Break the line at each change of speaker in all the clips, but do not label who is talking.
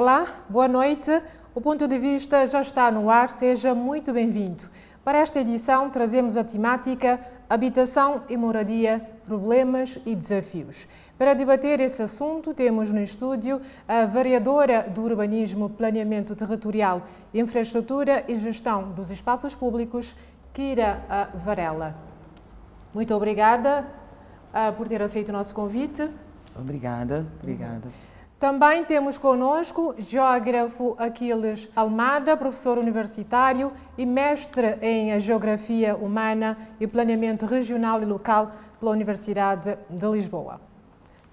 Olá, boa noite. O Ponto de Vista já está no ar, seja muito bem-vindo. Para esta edição trazemos a temática Habitação e Moradia, Problemas e Desafios. Para debater esse assunto, temos no estúdio a vereadora do Urbanismo, Planeamento Territorial, Infraestrutura e Gestão dos Espaços Públicos, Kira Varela. Muito obrigada por ter aceito o nosso convite.
Obrigada.
Também temos connosco geógrafo Aquiles Almada, professor universitário e mestre em Geografia Humana e Planeamento Regional e Local pela Universidade de Lisboa.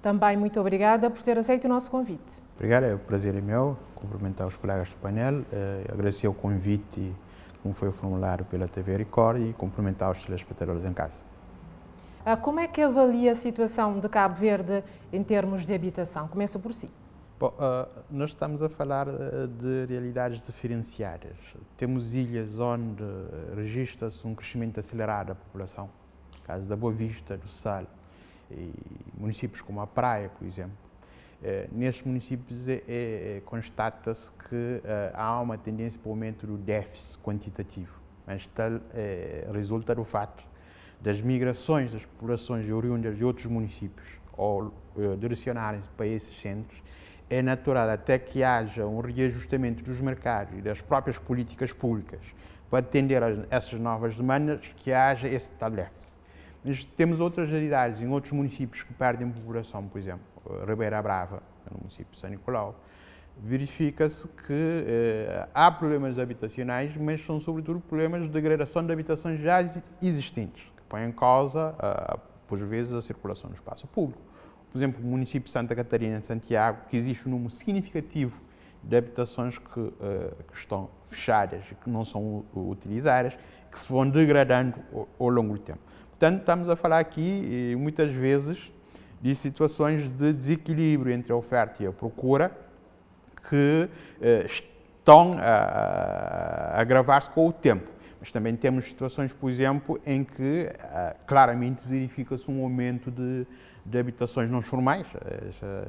Também muito obrigada por ter aceito o nosso convite.
Obrigado, o prazer é meu. Cumprimentar os colegas do painel, agradecer o convite, como foi formulado pela TV Record, e cumprimentar os telespectadores em casa.
Como é que avalia a situação de Cabo Verde em termos de habitação? Começo por si.
Bom, nós estamos a falar de realidades diferenciadas. Temos ilhas onde registra-se um crescimento acelerado da população, no caso da Boa Vista, do Sal, e municípios como a Praia, por exemplo. Nestes municípios constata-se que há uma tendência para o aumento do déficit quantitativo, mas tal resulta do fato das migrações das populações oriundas de outros municípios ou direcionarem-se para esses centros. É natural até que haja um reajustamento dos mercados e das próprias políticas públicas para atender a essas novas demandas, que haja esse tal déficit. Mas temos outras realidades em outros municípios que perdem população, por exemplo, Ribeira Brava, no município de São Nicolau. Verifica-se que há problemas habitacionais, mas são sobretudo problemas de degradação de habitações já existentes, põe em causa, por vezes, a circulação no espaço público. Por exemplo, no município de Santa Catarina de Santiago, que existe um número significativo de habitações que estão fechadas e que não são utilizadas, que se vão degradando ao longo do tempo. Portanto, estamos a falar aqui, muitas vezes, de situações de desequilíbrio entre a oferta e a procura, que estão a agravar-se com o tempo. Mas também temos situações, por exemplo, em que claramente verifica-se um aumento de habitações não formais,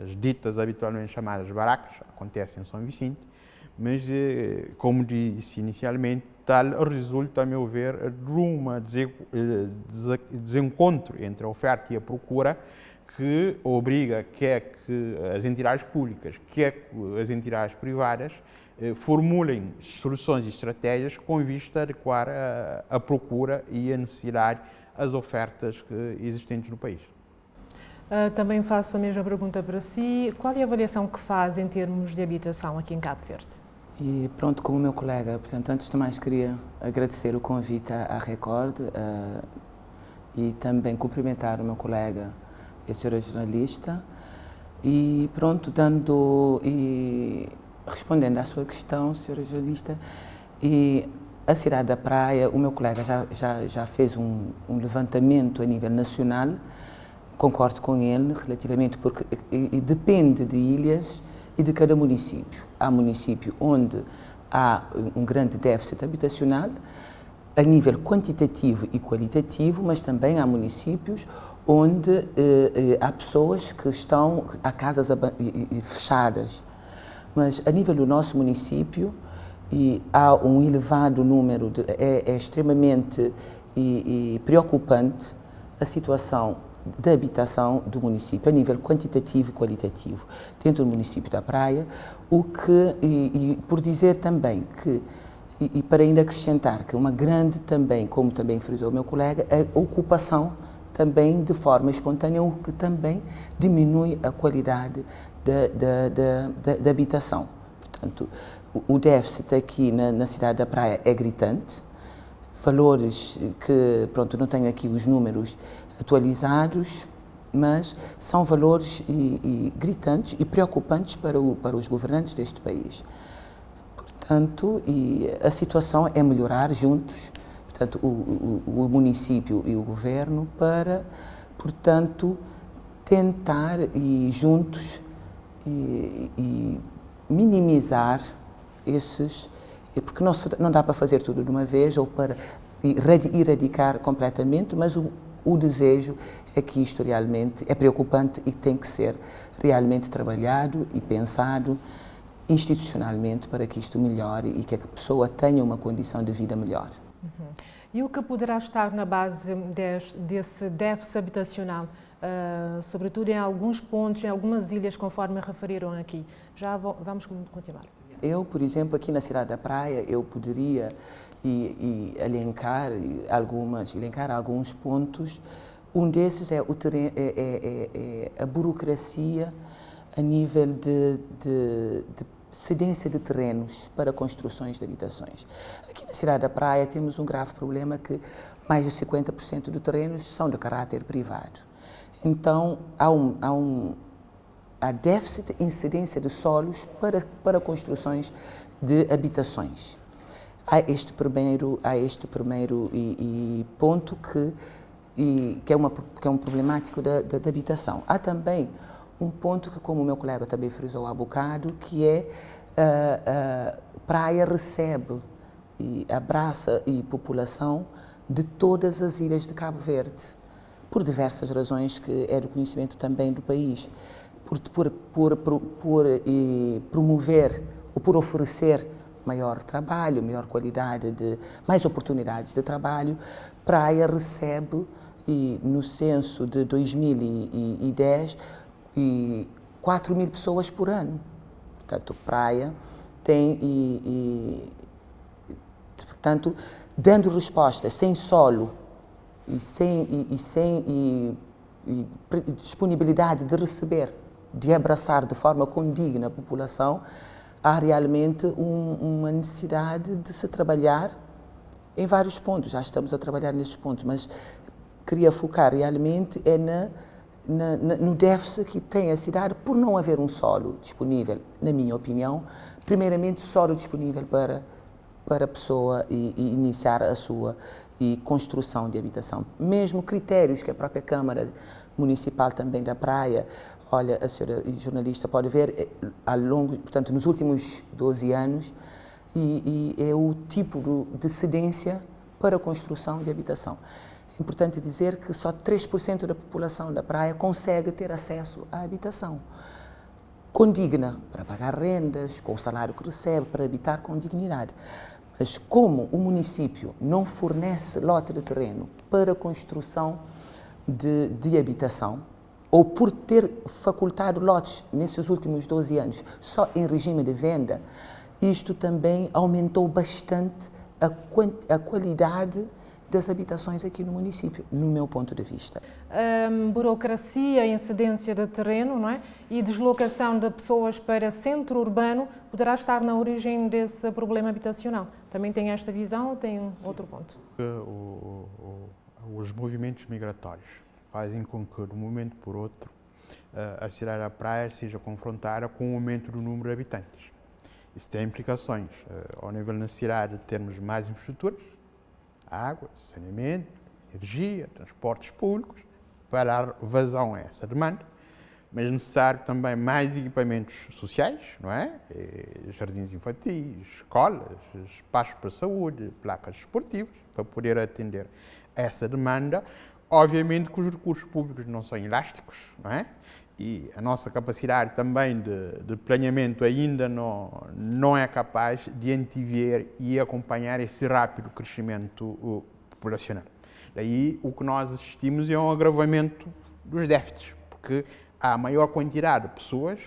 as ditas habitualmente chamadas barracas, acontecem em São Vicente, mas, como disse inicialmente, tal resulta, a meu ver, de um desencontro entre a oferta e a procura, que obriga quer que as entidades públicas, quer que as entidades privadas formulem soluções e estratégias com vista a adequar a procura e a necessidade às ofertas existentes no país.
Também faço a mesma pergunta para si. Qual é a avaliação que faz em termos de habitação aqui em Cabo Verde?
E pronto, como o meu colega, portanto, antes de mais queria agradecer o convite à Record e também cumprimentar o meu colega, a senhora jornalista, e pronto, respondendo à sua questão, senhora jornalista, e a cidade da Praia, o meu colega já fez um levantamento a nível nacional, concordo com ele relativamente, porque depende de ilhas e de cada município. Há município onde há um grande déficit habitacional, a nível quantitativo e qualitativo, mas também há municípios onde há pessoas que há casas fechadas. Mas a nível do nosso município, há um elevado número, é extremamente preocupante a situação da habitação do município, a nível quantitativo e qualitativo, dentro do município da Praia, por dizer também que, e para ainda acrescentar, que uma grande também, como também frisou o meu colega, a ocupação também de forma espontânea, o que também diminui a qualidade da habitação. Portanto, o déficit aqui na cidade da Praia é gritante, valores que, pronto, não tenho aqui os números atualizados, mas são valores gritantes e preocupantes para os governantes deste país. Portanto, a situação é melhorar juntos, portanto, o município e o governo para, portanto, tentar juntos minimizar esses, porque não dá para fazer tudo de uma vez ou para erradicar completamente, mas o desejo é que isto realmente é preocupante e tem que ser realmente trabalhado e pensado institucionalmente para que isto melhore e que a pessoa tenha uma condição de vida melhor.
E o que poderá estar na base desse déficit habitacional, sobretudo em alguns pontos, em algumas ilhas, conforme referiram aqui? Já vamos continuar.
Eu, por exemplo, aqui na cidade da Praia, eu poderia elencar alguns pontos. Um desses é a burocracia a nível de cedência de terrenos para construções de habitações. Aqui na cidade da Praia temos um grave problema que mais de 50% dos terrenos são de caráter privado. Então, há déficit em cedência de solos para construções de habitações. Há este primeiro ponto que é um problemático da habitação. Há também um ponto que, como o meu colega também frisou há bocado, que é a Praia recebe e abraça a população de todas as ilhas de Cabo Verde, por diversas razões que é do conhecimento também do país, por promover ou por oferecer maior trabalho, maior qualidade, mais oportunidades de trabalho. Praia recebe, no censo de 2010, 4.000 pessoas por ano. Portanto, Praia tem, portanto, dando resposta sem solo e sem disponibilidade de receber, de abraçar de forma condigna a população, há realmente uma necessidade de se trabalhar em vários pontos. Já estamos a trabalhar nesses pontos, mas queria focar realmente no déficit que tem a cidade por não haver um solo disponível, na minha opinião, primeiramente solo disponível para a pessoa iniciar a sua construção de habitação. Mesmo critérios que a própria Câmara Municipal também da Praia, olha, a senhora jornalista pode ver, portanto, nos últimos 12 anos, e é o tipo de cedência para a construção de habitação. É importante dizer que só 3% da população da Praia consegue ter acesso à habitação condigna, para pagar rendas, com o salário que recebe, para habitar com dignidade. Mas como o município não fornece lote de terreno para construção de habitação, ou por ter facultado lotes nesses últimos 12 anos só em regime de venda, isto também aumentou bastante a qualidade das habitações aqui no município, no meu ponto de vista.
Burocracia, incidência de terreno, não é? E deslocação de pessoas para centro urbano poderá estar na origem desse problema habitacional. Também tem esta visão ou tem outro ponto?
Os movimentos migratórios fazem com que, de um momento por outro, a cidade da Praia seja confrontada com o aumento do número de habitantes. Isso tem implicações ao nível da cidade de termos mais infraestruturas, água, saneamento, energia, transportes públicos, para dar vazão a essa demanda, mas é necessário também mais equipamentos sociais, não é? Jardins infantis, escolas, espaços para a saúde, placas esportivas, para poder atender a essa demanda. Obviamente que os recursos públicos não são elásticos, não é? E a nossa capacidade também de planeamento ainda não é capaz de antever e acompanhar esse rápido crescimento populacional. Daí o que nós assistimos é um agravamento dos déficits, porque há maior quantidade de pessoas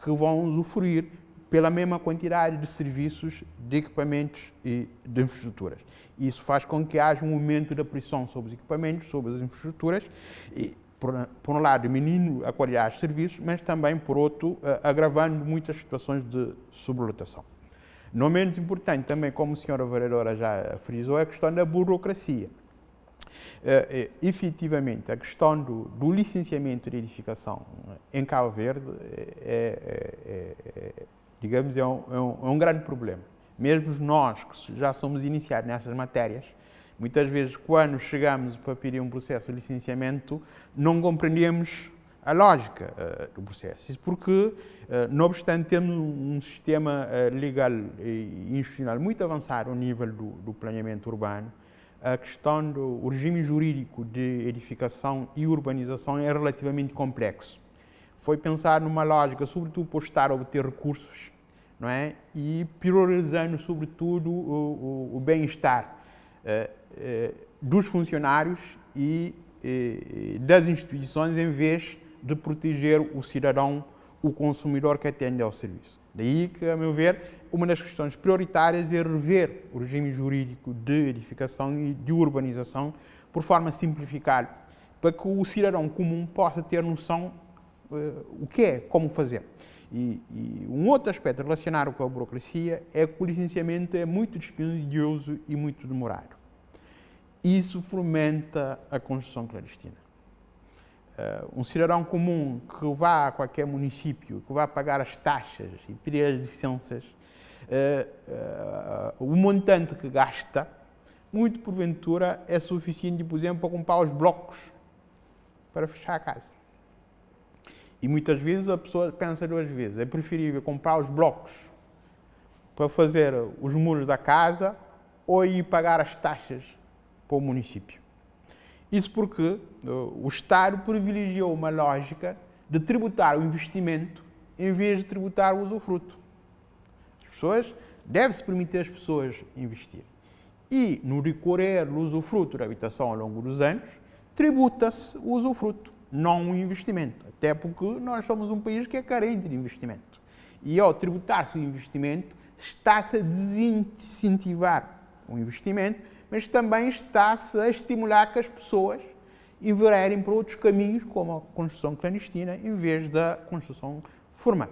que vão usufruir pela mesma quantidade de serviços, de equipamentos e de infraestruturas. Isso faz com que haja um aumento da pressão sobre os equipamentos, sobre as infraestruturas, e, por um lado, diminuindo a qualidade dos serviços, mas também, por outro, agravando muitas situações de sobrelotação. Não menos importante também, como a senhora vereadora já frisou, é a questão da burocracia. Efetivamente, a questão do licenciamento de edificação em Cabo Verde digamos, é um grande problema. Mesmo nós, que já somos iniciados nessas matérias, muitas vezes, quando chegamos para pedir um processo de licenciamento, não compreendemos a lógica do processo. Isso porque, não obstante termos um sistema legal e institucional muito avançado ao nível do planeamento urbano, a questão do regime jurídico de edificação e urbanização é relativamente complexo. Foi pensar numa lógica, sobretudo por estar a obter recursos não é? E priorizando, sobretudo, o bem-estar dos funcionários e das instituições, em vez de proteger o cidadão, o consumidor que atende ao serviço. Daí que, a meu ver, uma das questões prioritárias é rever o regime jurídico de edificação e de urbanização por forma a simplificar, para que o cidadão comum possa ter noção o que é, como fazer. E um outro aspecto relacionado com a burocracia é que o licenciamento é muito dispendioso e muito demorado. Isso fomenta a construção clandestina. Um cidadão comum que vá a qualquer município, que vá pagar as taxas e pedir as licenças, o montante que gasta, muito porventura, é suficiente, por exemplo, para comprar os blocos para fechar a casa. E muitas vezes a pessoa pensa duas vezes. É preferível comprar os blocos para fazer os muros da casa ou ir pagar as taxas para o município. Isso porque o Estado privilegiou uma lógica de tributar o investimento em vez de tributar o usufruto. As pessoas, deve-se permitir às pessoas investir. E, no decorrer do usufruto da habitação ao longo dos anos, tributa-se o usufruto, não o investimento. Até porque nós somos um país que é carente de investimento. E, ao tributar-se o investimento, está-se a desincentivar o investimento, mas também está-se a estimular que as pessoas enverem para outros caminhos, como a construção clandestina, em vez da construção formal.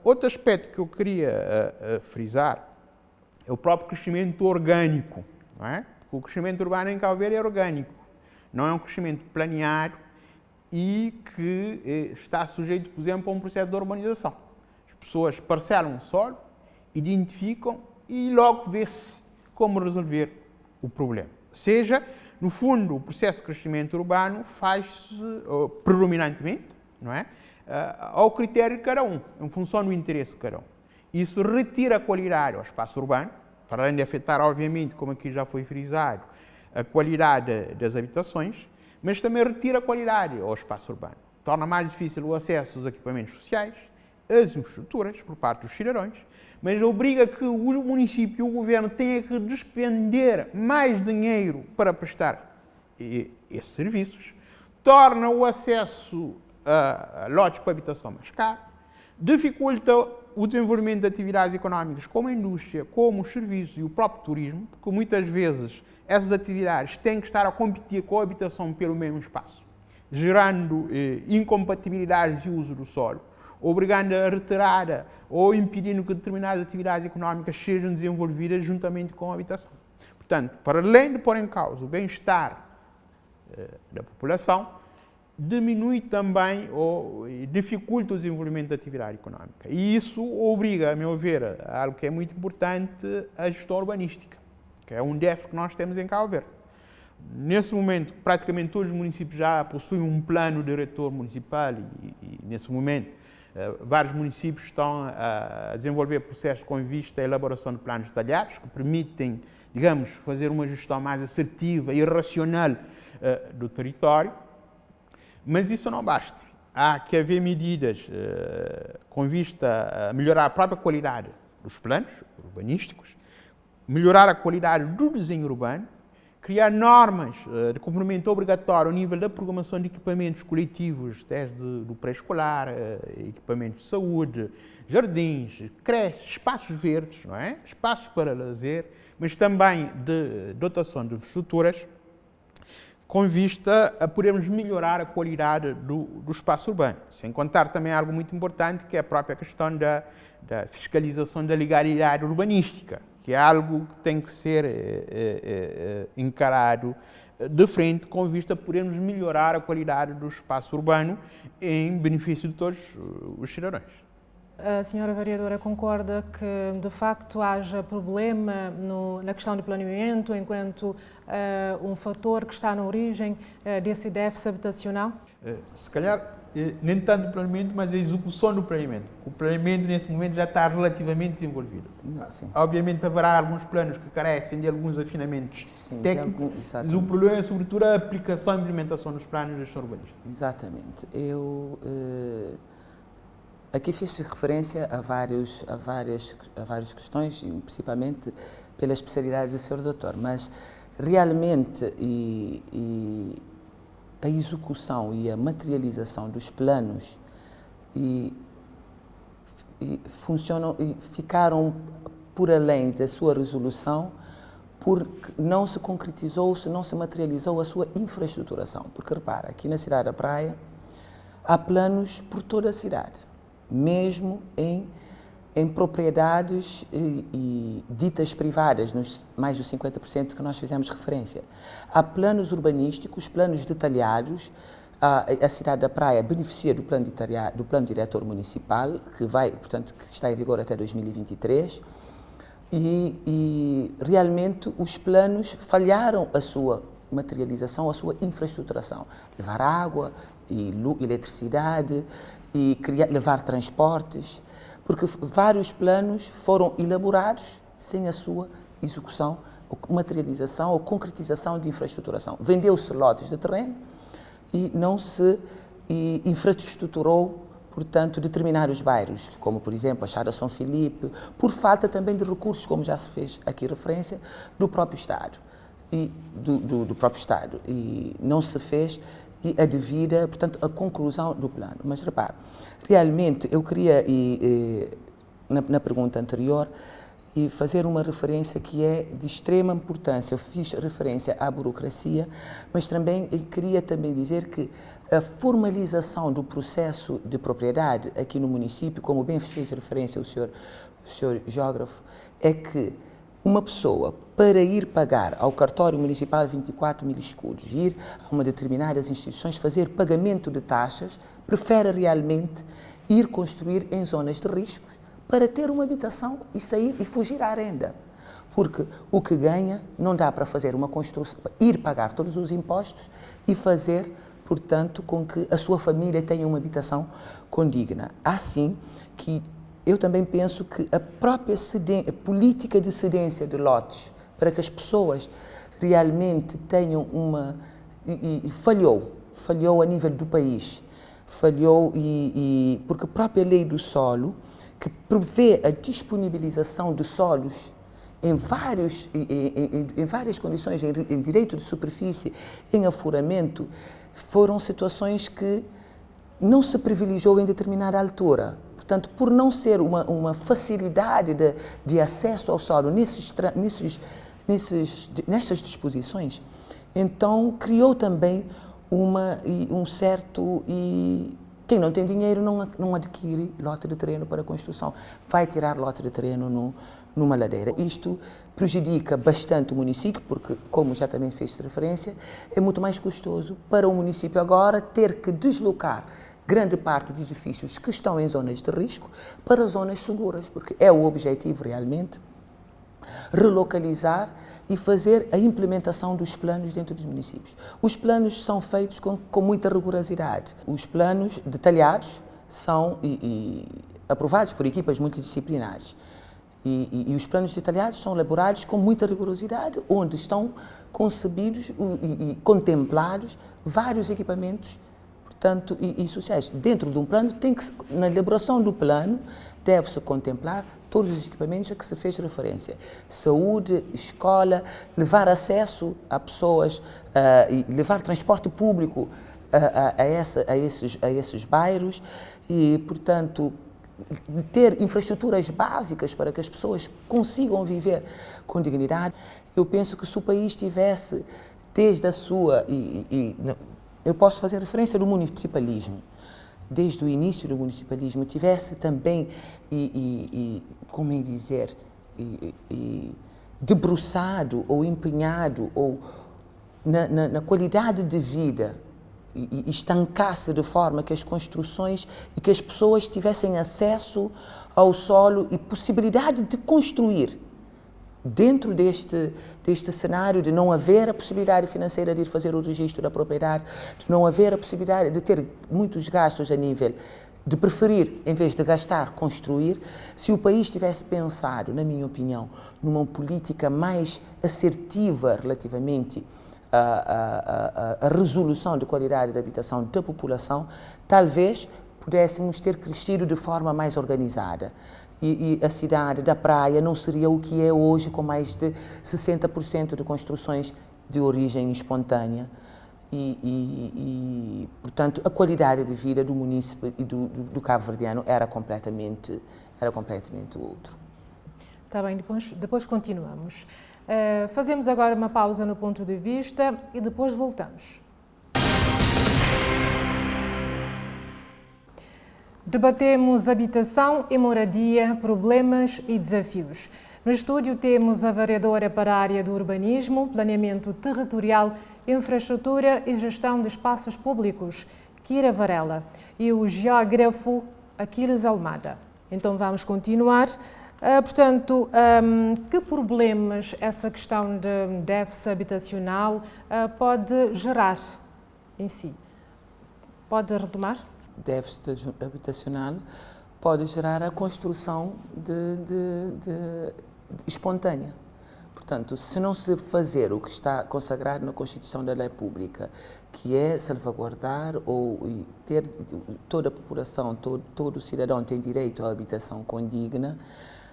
Outro aspecto que eu queria frisar é o próprio crescimento orgânico, não é? Porque o crescimento urbano em Cabo Verde é orgânico, não é um crescimento planeado e que está sujeito, por exemplo, a um processo de urbanização. As pessoas parcelam o solo, identificam e logo vê-se como resolver o problema. Ou seja, no fundo, o processo de crescimento urbano faz-se predominantemente, não é? Ao critério de cada um, em função do interesse de cada um. Isso retira a qualidade ao espaço urbano, para além de afetar, obviamente, como aqui já foi frisado, a qualidade das habitações, mas também retira a qualidade ao espaço urbano. Torna mais difícil o acesso aos equipamentos sociais, às infraestruturas, por parte dos cidadãos, mas obriga que o município e o governo tenham que despender mais dinheiro para prestar esses serviços, torna o acesso a lotes para habitação mais caro, dificulta o desenvolvimento de atividades económicas como a indústria, como os serviços e o próprio turismo, porque muitas vezes essas atividades têm que estar a competir com a habitação pelo mesmo espaço, gerando incompatibilidades de uso do solo, obrigando a retirada ou impedindo que determinadas atividades económicas sejam desenvolvidas juntamente com a habitação. Portanto, para além de pôr em causa o bem-estar da população, diminui também ou dificulta o desenvolvimento da atividade económica. E isso obriga, a meu ver, a algo que é muito importante, a gestão urbanística, que é um déficit que nós temos em Cabo Verde. Nesse momento, praticamente todos os municípios já possuem um plano diretor municipal e nesse momento, vários municípios estão a desenvolver processos com vista à elaboração de planos detalhados que permitem, digamos, fazer uma gestão mais assertiva e racional do território. Mas isso não basta. Há que haver medidas com vista a melhorar a própria qualidade dos planos urbanísticos, melhorar a qualidade do desenho urbano, criar normas de cumprimento obrigatório ao nível da programação de equipamentos coletivos, desde do pré-escolar, equipamentos de saúde, jardins, creches, espaços verdes, não é? Espaços para lazer, mas também de dotação de infraestruturas, com vista a podermos melhorar a qualidade do espaço urbano. Sem contar também algo muito importante, que é a própria questão da fiscalização da legalidade urbanística, que é algo que tem que ser encarado de frente com vista a podermos melhorar a qualidade do espaço urbano em benefício de todos os cidadãos.
A senhora vereadora concorda que, de facto, haja problema na questão do planeamento enquanto um fator que está na origem desse déficit habitacional?
Se calhar, nem tanto o planeamento, mas a execução do planeamento. O planeamento, nesse momento, já está relativamente desenvolvido. Obviamente, haverá alguns planos que carecem de alguns afinamentos técnicos, mas o problema é, sobretudo, a aplicação e implementação dos planos de gestão urbanística.
Exatamente. Aqui fez-se referência a várias questões, principalmente pela especialidade do Sr. Doutor, mas realmente a execução e a materialização dos planos funcionam e ficaram por além da sua resolução porque não se concretizou, não se materializou a sua infraestruturação. Porque repara, aqui na cidade da Praia há planos por toda a cidade, mesmo em propriedades ditas privadas, nos mais de 50% que nós fizemos referência. Há planos urbanísticos, planos detalhados. A cidade da Praia beneficia do plano diretor municipal, portanto, que está em vigor até 2023, e realmente os planos falharam a sua materialização, a sua infraestruturação. Levar água, e eletricidade, e levar transportes, porque vários planos foram elaborados sem a sua execução, materialização ou concretização de infraestruturação. Vendeu-se lotes de terreno e não se infraestruturou, portanto, determinados bairros, como, por exemplo, a Chada São Filipe, por falta também de recursos, como já se fez aqui referência, do próprio Estado. Do próprio Estado. E não se fez a devida, portanto, a conclusão do plano. Mas, repare, realmente, eu queria, na pergunta anterior, fazer uma referência que é de extrema importância. Eu fiz referência à burocracia, mas também queria dizer que a formalização do processo de propriedade aqui no município, como bem fez referência o senhor geógrafo, é que uma pessoa, para ir pagar ao cartório municipal 24 mil escudos, ir a uma determinadas instituições, fazer pagamento de taxas, prefere realmente ir construir em zonas de riscos para ter uma habitação e sair e fugir à renda. Porque o que ganha não dá para fazer uma construção, ir pagar todos os impostos e fazer, portanto, com que a sua família tenha uma habitação condigna. Assim que eu também penso que a própria política de cedência de lotes para que as pessoas realmente tenham falhou a nível do país, falhou porque a própria lei do solo, que prevê a disponibilização de solos em várias condições, em direito de superfície, em afuramento, foram situações que não se privilegiou em determinada altura. Portanto, por não ser uma facilidade de acesso ao solo nestas disposições, então criou também um certo... Quem não tem dinheiro não adquire lote de terreno para construção, vai tirar lote de terreno numa ladeira. Isto prejudica bastante o município, porque, como já também fez referência, é muito mais custoso para o município agora ter que deslocar grande parte de edifícios que estão em zonas de risco para zonas seguras, porque é o objetivo realmente relocalizar e fazer a implementação dos planos dentro dos municípios. Os planos são feitos com muita rigorosidade. Os planos detalhados são aprovados por equipas multidisciplinares. E os planos detalhados são elaborados com muita rigorosidade, onde estão concebidos e contemplados vários equipamentos, portanto, e sociais. Dentro de um plano, na elaboração do plano, deve-se contemplar todos os equipamentos a que se fez referência. Saúde, escola, levar acesso a pessoas, levar transporte público a esses bairros e, portanto, ter infraestruturas básicas para que as pessoas consigam viver com dignidade. Eu penso que se o país tivesse, desde a sua... eu posso fazer referência do municipalismo. Desde o início do municipalismo, tivesse também, como é dizer, debruçado ou empenhado ou na qualidade de vida e estancasse de forma que as construções e que as pessoas tivessem acesso ao solo e possibilidade de construir. Dentro deste cenário de não haver a possibilidade financeira de ir fazer o registro da propriedade, de não haver a possibilidade de ter muitos gastos a nível de preferir, em vez de gastar, construir, se o país tivesse pensado, na minha opinião, numa política mais assertiva relativamente à resolução de qualidade de habitação da população, talvez pudéssemos ter crescido de forma mais organizada. E a cidade da Praia não seria o que é hoje, com mais de 60% de construções de origem espontânea. Portanto, a qualidade de vida do munícipe e do cabo-verdiano era completamente outro.
Está bem, depois continuamos. Fazemos agora uma pausa no ponto de vista e depois voltamos. Debatemos habitação e moradia, problemas e desafios. No estúdio temos a vereadora para a área do urbanismo, planeamento territorial, infraestrutura e gestão de espaços públicos, Kira Varela, e o geógrafo Aquiles Almada. Então vamos continuar. Portanto, que problemas essa questão de déficit habitacional pode gerar em si? Pode retomar?
Déficit habitacional pode gerar a construção de espontânea. Portanto, se não se fazer o que está consagrado na Constituição da Lei Pública, que é salvaguardar ou ter toda a população, todo o cidadão tem direito à habitação condigna,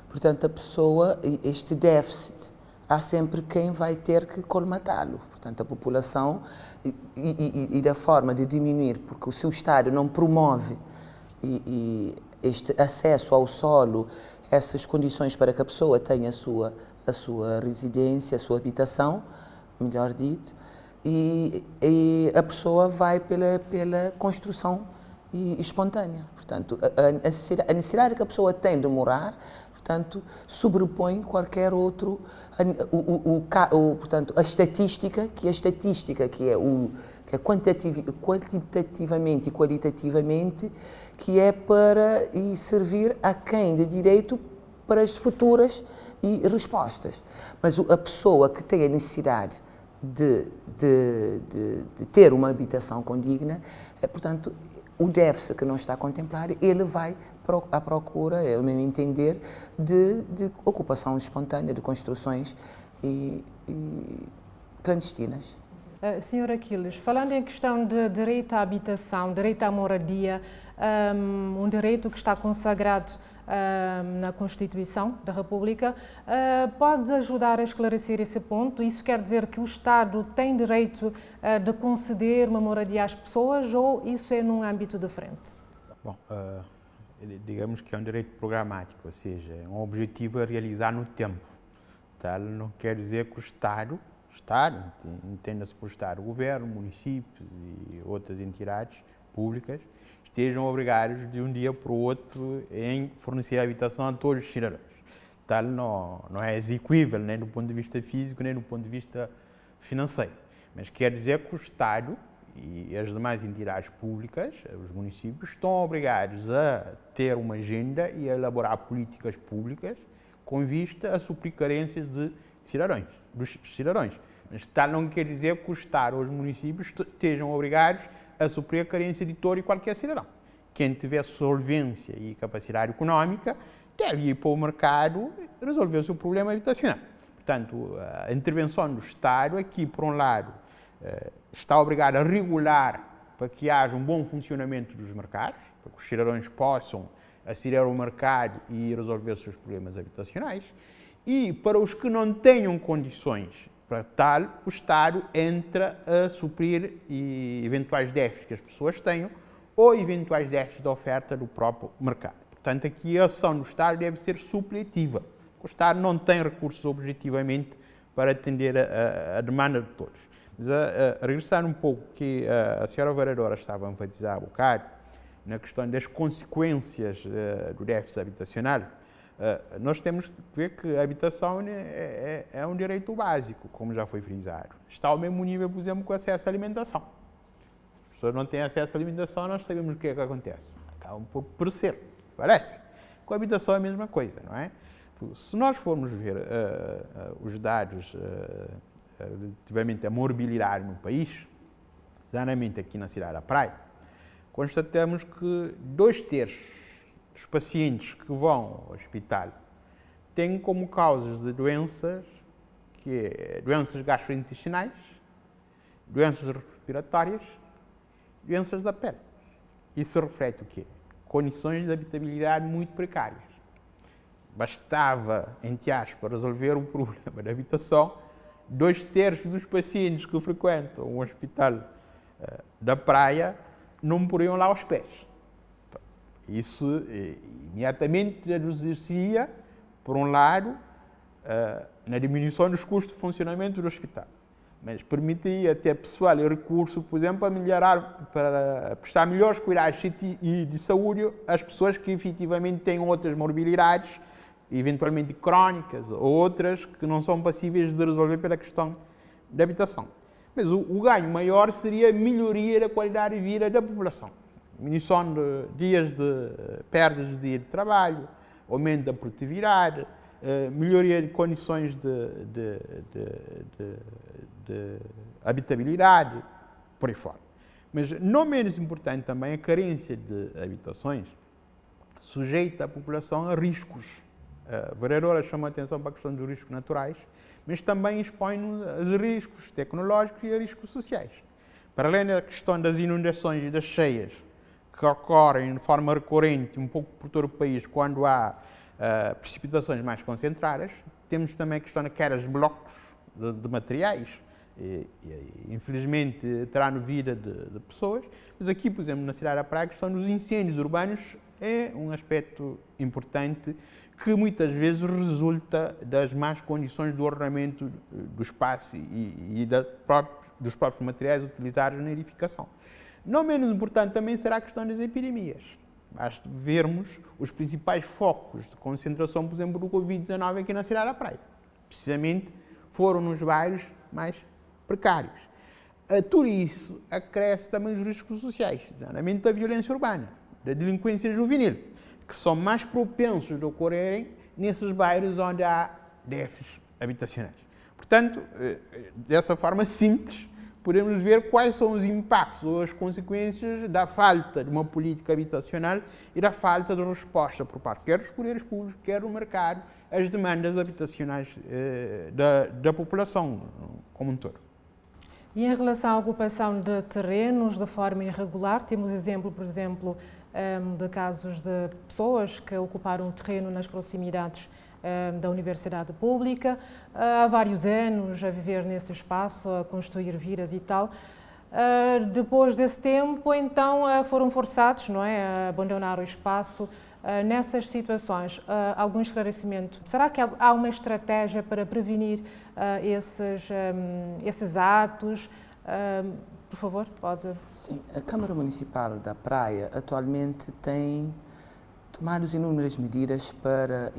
portanto, a pessoa, este déficit, há sempre quem vai ter que colmatá-lo. Portanto, a população e da forma de diminuir, porque o seu Estado não promove este acesso ao solo, essas condições para que a pessoa tenha a sua residência, a sua habitação, melhor dito, e a pessoa vai pela construção espontânea. Portanto, a necessidade que a pessoa tem de morar, portanto, sobrepõe qualquer outro, portanto, a estatística, que é quantitativamente e qualitativamente, que é para servir a quem de direito para as futuras respostas. Mas a pessoa que tem a necessidade de ter uma habitação condigna, portanto, o déficit que não está a contemplar, ele vai à procura, é o meu entender, de ocupação espontânea, de construções clandestinas.
Senhor Aquiles, falando em questão de direito à habitação, direito à moradia, um direito que está consagrado na Constituição da República, pode ajudar a esclarecer esse ponto? Isso quer dizer que o Estado tem direito de conceder uma moradia às pessoas ou isso é num âmbito diferente?
Bom, digamos que é um direito programático, ou seja, é um objetivo a realizar no tempo. Tal não quer dizer que o Estado, entenda-se por Estado, o Governo, o município e outras entidades públicas, estejam obrigados de um dia para o outro em fornecer habitação a todos os cidadãos. Tal não é execuível nem do ponto de vista físico, nem do ponto de vista financeiro. Mas quer dizer que o Estado e as demais entidades públicas, os municípios, estão obrigados a ter uma agenda e a elaborar políticas públicas com vista a suprir carências dos cidadãos. Mas tal não quer dizer que o Estado ou os municípios estejam obrigados a suprir a carência de todo e qualquer cidadão. Quem tiver solvência e capacidade económica deve ir para o mercado e resolver o seu problema habitacional. Portanto, a intervenção do Estado aqui, por um lado, está obrigado a regular para que haja um bom funcionamento dos mercados, para que os cidadãos possam aceder ao mercado e resolver os seus problemas habitacionais, e para os que não tenham condições para tal, o Estado entra a suprir eventuais déficits que as pessoas tenham ou eventuais déficits da oferta do próprio mercado. Portanto, aqui a ação do Estado deve ser supletiva. O Estado não tem recursos objetivamente para atender a demanda de todos. Mas a regressar um pouco que a senhora vereadora estava a enfatizar há bocado, na questão das consequências do déficit habitacional, nós temos que ver que a habitação é um direito básico, como já foi frisado. Está ao mesmo nível, por exemplo, com o acesso à alimentação. As pessoas não têm acesso à alimentação, nós sabemos o que é que acontece. Acabam por perecer, parece. Com a habitação é a mesma coisa, não é? Se nós formos ver os dados relativamente à morbilidade no país, exatamente aqui na cidade da Praia, constatamos que 2/3 dos pacientes que vão ao hospital têm como causas de doenças, doenças gastrointestinais, doenças respiratórias, doenças da pele. Isso reflete o quê? condições de habitabilidade muito precárias. Bastava, entre aspas, resolver o problema da habitação, 2/3 dos pacientes que frequentam um hospital da Praia não poriam lá aos pés. Isso imediatamente traduzir-se-ia, por um lado, na diminuição dos custos de funcionamento do hospital, mas permitiria ter pessoal e recurso, por exemplo, para prestar melhores cuidados de saúde às pessoas que efetivamente têm outras morbilidades, eventualmente crónicas, ou outras que não são passíveis de resolver pela questão da habitação. Mas o ganho maior seria a melhoria da qualidade de vida da população. Diminuição de dias de perdas de dia de trabalho, aumento da produtividade, melhoria de condições de habitabilidade, por aí fora. Mas não menos importante também a carência de habitações sujeita a população a riscos. A vereadora chama a atenção para a questão dos riscos naturais, mas também expõe-nos a riscos tecnológicos e a riscos sociais. Para além da questão das inundações e das cheias, que ocorrem de forma recorrente, um pouco por todo o país, quando há precipitações mais concentradas, temos também a questão de quedas de blocos de materiais, infelizmente terá no vida de pessoas, mas aqui, por exemplo, na cidade da Praia, a questão dos incêndios urbanos é um aspecto importante que muitas vezes resulta das más condições do ordenamento do espaço e dos próprios materiais utilizados na edificação. Não menos importante também será a questão das epidemias. Basta vermos os principais focos de concentração, por exemplo, do Covid-19 aqui na cidade da Praia. Precisamente foram nos bairros mais precários. A tudo isso acresce também os riscos sociais, designadamente da violência urbana, da delinquência juvenil, que são mais propensos de ocorrerem nesses bairros onde há déficits habitacionais. Portanto, dessa forma simples, podemos ver quais são os impactos ou as consequências da falta de uma política habitacional e da falta de resposta por parte quer dos poderes públicos, quer do mercado, às demandas habitacionais da população como um todo.
E em relação à ocupação de terrenos de forma irregular, temos exemplo, por exemplo, de casos de pessoas que ocuparam o terreno nas proximidades da Universidade Pública, há vários anos a viver nesse espaço, a construir vilas e tal. Depois desse tempo, então, foram forçados, não é, a abandonar o espaço. Nessas situações, algum esclarecimento? Será que há uma estratégia para prevenir esses atos? Por favor, pode.
Sim, a Câmara Municipal da Praia atualmente tem tomado inúmeras medidas para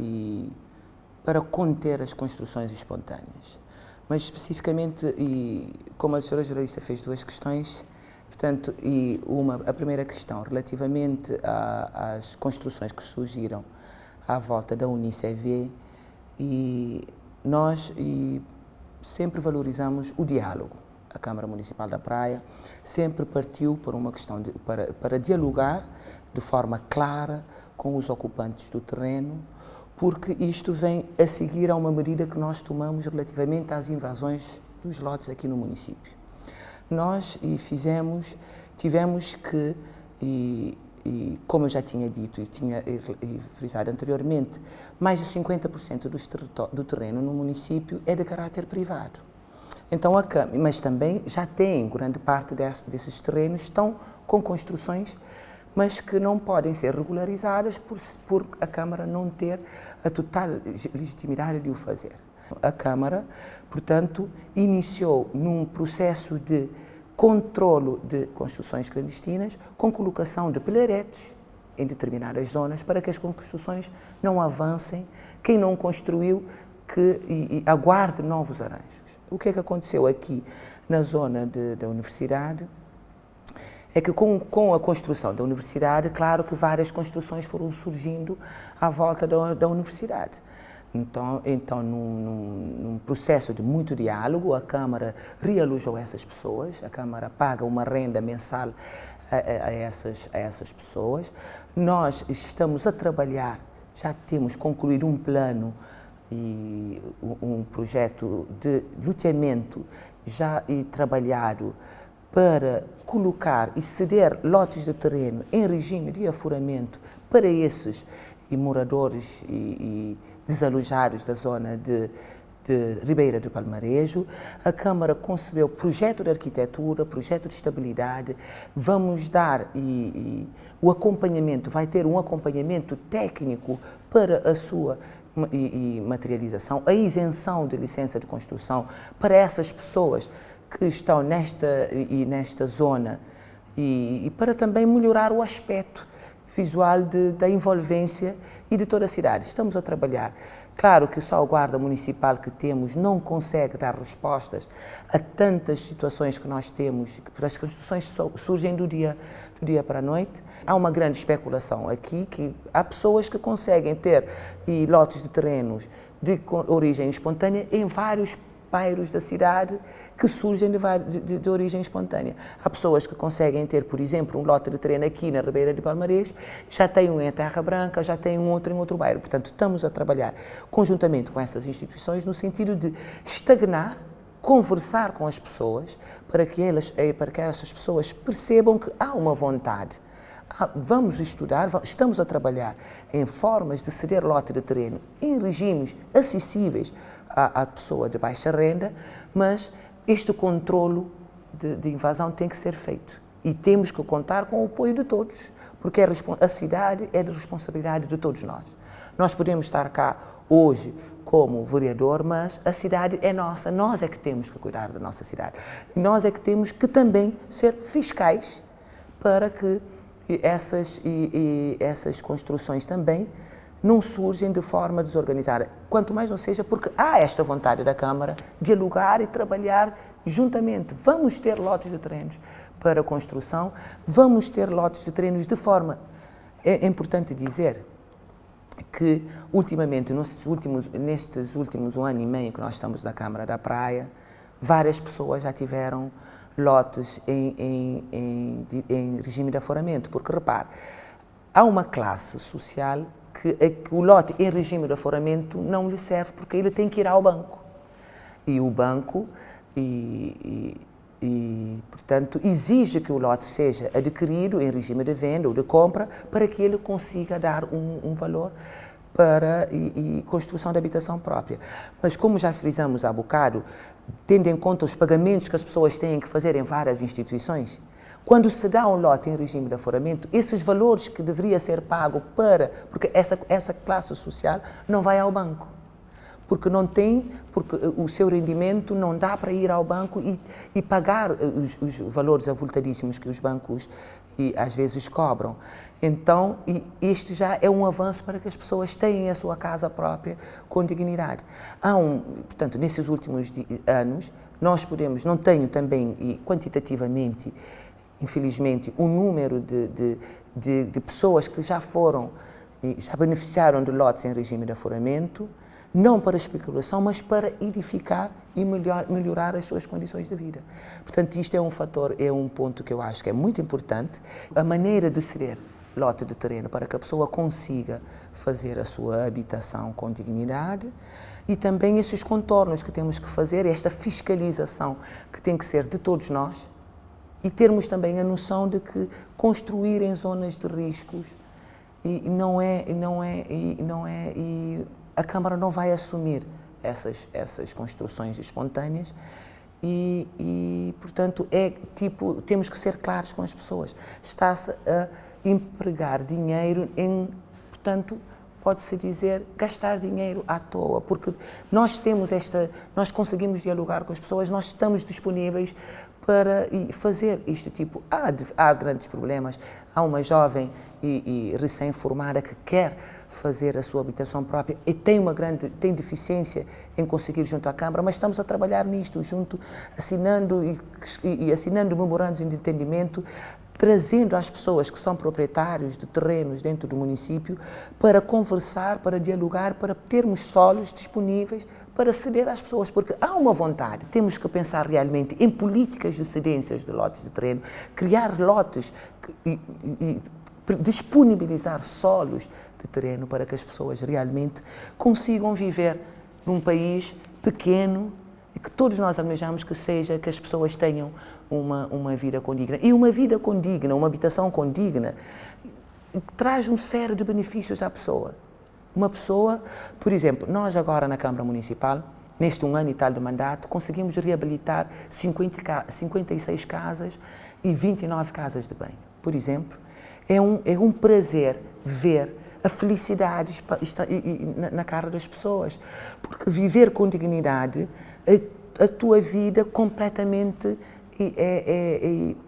conter as construções espontâneas. Mas especificamente, e como a senhora jornalista fez duas questões, portanto, a primeira questão relativamente às construções que surgiram à volta da UNICEV, e nós sempre valorizamos o diálogo. A Câmara Municipal da Praia sempre partiu por uma questão para dialogar de forma clara com os ocupantes do terreno, porque isto vem a seguir a uma medida que nós tomamos relativamente às invasões dos lotes aqui no município. Nós tivemos que, como eu já tinha dito e tinha frisado anteriormente, mais de 50% do terreno no município é de caráter privado. Então, mas também já tem grande parte desses terrenos estão com construções, mas que não podem ser regularizadas por a Câmara não ter a total legitimidade de o fazer. A Câmara, portanto, iniciou num processo de controlo de construções clandestinas com colocação de pilaretes em determinadas zonas para que as construções não avancem, quem não construiu que aguarde novos arranjos. O que é que aconteceu aqui na zona da universidade é que com a construção da universidade, claro que várias construções foram surgindo à volta da universidade. Então num processo de muito diálogo, a Câmara realojou essas pessoas, a Câmara paga uma renda mensal a essas pessoas. Nós estamos a trabalhar, já temos concluído um plano e um projeto de loteamento já trabalhado para colocar e ceder lotes de terreno em regime de aforamento para esses moradores e desalojados da zona de Ribeira do Palmarejo. A Câmara concebeu projeto de arquitetura, projeto de estabilidade. Vamos dar o acompanhamento, vai ter um acompanhamento técnico para a sua materialização, a isenção de licença de construção para essas pessoas que estão nesta zona e para também melhorar o aspecto visual da envolvência e de toda a cidade. Estamos a trabalhar. Claro que só o guarda municipal que temos não consegue dar respostas a tantas situações que nós temos, porque as construções surgem do dia para a noite. Há uma grande especulação aqui, que há pessoas que conseguem ter lotes de terrenos de origem espontânea em vários bairros da cidade que surgem de origem espontânea. Há pessoas que conseguem ter, por exemplo, um lote de terreno aqui na Ribeira de Palmarejo, já tem um em Terra Branca, já tem um outro em outro bairro. Portanto, estamos a trabalhar conjuntamente com essas instituições no sentido de estagnar, conversar com as pessoas para que essas pessoas percebam que há uma vontade. Vamos estudar, estamos a trabalhar em formas de ceder lote de terreno em regimes acessíveis à pessoa de baixa renda, mas este controlo de invasão tem que ser feito e temos que contar com o apoio de todos, porque a cidade é de responsabilidade de todos nós. Nós podemos estar cá hoje como vereador, mas a cidade é nossa, nós é que temos que cuidar da nossa cidade. Nós é que temos que também ser fiscais para que essas construções também não surgem de forma desorganizada. Quanto mais não seja porque há esta vontade da Câmara de dialogar e trabalhar juntamente. Vamos ter lotes de terrenos para construção, vamos ter lotes de terrenos de forma... É importante dizer que, ultimamente, nestes últimos 1 ano e meio que nós estamos na Câmara da Praia, várias pessoas já tiveram lotes em regime de aforamento, porque, repare, há uma classe social que o lote em regime de aforamento não lhe serve, porque ele tem que ir ao banco. E o banco, portanto, exige que o lote seja adquirido em regime de venda ou de compra para que ele consiga dar um valor para construção de habitação própria. Mas, como já frisamos há bocado, tendo em conta os pagamentos que as pessoas têm que fazer em várias instituições, quando se dá um lote em regime de aforamento, esses valores que deveria ser pago porque essa classe social não vai ao banco, porque o seu rendimento não dá para ir ao banco e pagar os valores avultadíssimos que os bancos às vezes cobram. Então, isto já é um avanço para que as pessoas tenham a sua casa própria com dignidade. Portanto, nesses últimos anos, nós não tenho também, quantitativamente, infelizmente, um número de pessoas que já beneficiaram de lotes em regime de aforamento, não para especulação, mas para edificar e melhorar as suas condições de vida. Portanto, isto é um ponto que eu acho que é muito importante, a maneira de ceder lote de terreno para que a pessoa consiga fazer a sua habitação com dignidade e também esses contornos que temos que fazer, esta fiscalização que tem que ser de todos nós, e termos também a noção de que construir em zonas de riscos e a Câmara não vai assumir essas construções espontâneas portanto, temos que ser claros com as pessoas. Está-se a empregar dinheiro portanto, pode-se dizer, gastar dinheiro à toa, porque nós conseguimos dialogar com as pessoas, nós estamos disponíveis para fazer este tipo. Há grandes problemas. Há uma jovem e recém-formada que quer fazer a sua habitação própria e tem deficiência em conseguir junto à Câmara, mas estamos a trabalhar nisto, assinando memorandos de entendimento, trazendo as pessoas que são proprietários de terrenos dentro do município para conversar, para dialogar, para termos solos disponíveis para ceder às pessoas, porque há uma vontade. Temos que pensar realmente em políticas de cedências de lotes de terreno, criar lotes e disponibilizar solos de terreno para que as pessoas realmente consigam viver num país pequeno que todos nós almejamos que seja que as pessoas tenham uma vida condigna. E uma vida condigna, uma habitação condigna, traz um sério de benefícios à pessoa. Uma pessoa, por exemplo, nós agora na Câmara Municipal, neste 1 ano e tal de mandato, conseguimos reabilitar 56 casas e 29 casas de banho. Por exemplo, é um prazer ver a felicidade na cara das pessoas, porque viver com dignidade, a tua vida completamente